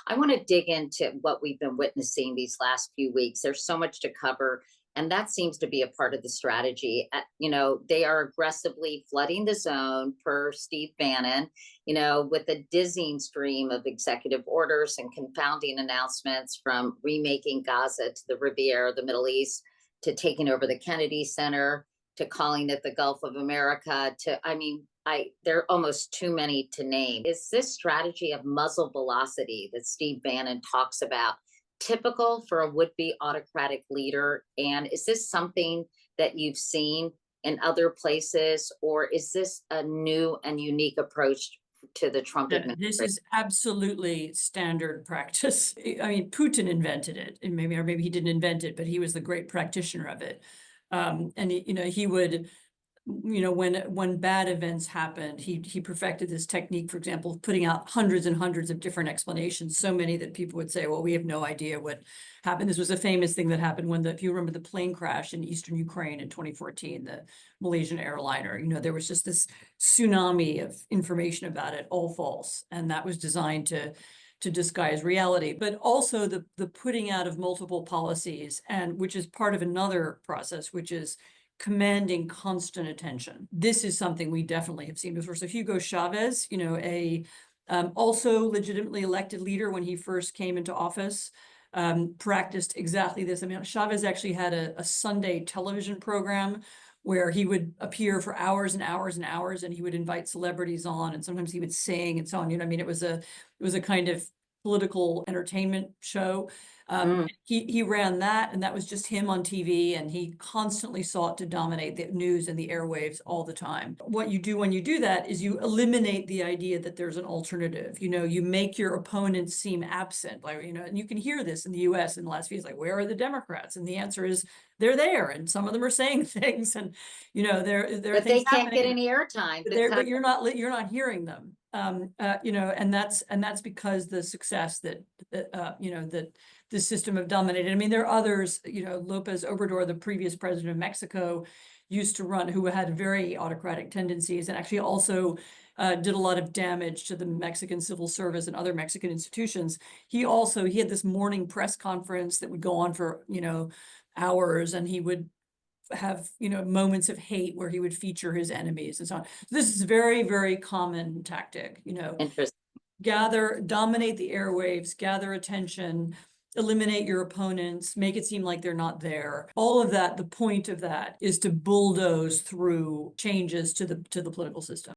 I want to dig into what we've been witnessing these last few weeks. There's so much to cover, and that seems to be a part of the strategy. They are aggressively flooding the zone, per Steve Bannon, with a dizzying stream of executive orders and confounding announcements, from remaking Gaza to the Riviera, the Middle East, to taking over the Kennedy Center, to calling it the Gulf of America, there are almost too many to name. Is this strategy of muzzle velocity that Steve Bannon talks about typical for a would-be autocratic leader? And is this something that you've seen in other places, or is this a new and unique approach to the Trump administration? This is absolutely standard practice. I mean, Putin invented it, and maybe he didn't invent it, but he was the great practitioner of it. And he would, when bad events happened, he perfected this technique, for example, of putting out hundreds and hundreds of different explanations, so many that people would say, well, we have no idea what happened. This was a famous thing that happened when if you remember the plane crash in eastern Ukraine in 2014, the Malaysian airliner, there was just this tsunami of information about it, all false. And that was designed to disguise reality, but also the putting out of multiple policies, and which is part of another process, which is commanding constant attention. This is something we definitely have seen before. So Hugo Chavez, also legitimately elected leader when he first came into office, practiced exactly this. I mean, Chavez actually had a Sunday television program where he would appear for hours and hours and hours, and he would invite celebrities on, and sometimes he would sing and so on. It was a kind of political entertainment show. He ran that, and that was just him on TV, and he constantly sought to dominate the news and the airwaves all the time. What you do when you do that is you eliminate the idea that there's an alternative. You make your opponents seem absent, and you can hear this in the US in the last few years, like, where are the Democrats? And the answer is they're there, and some of them are saying things, and there are But they things can't get happening, any airtime. but you're not hearing them. And that's because the success that the system have dominated. I mean, there are others. Lopez Obrador, the previous president of Mexico, used to run, who had very autocratic tendencies, and actually also did a lot of damage to the Mexican civil service and other Mexican institutions. He had this morning press conference that would go on for hours, and he would have moments of hate where he would feature his enemies and so on. So this is a very, very common tactic. Interesting. Dominate the airwaves, gather attention, eliminate your opponents, make it seem like they're not there. All of that, the point of that is to bulldoze through changes to the political system.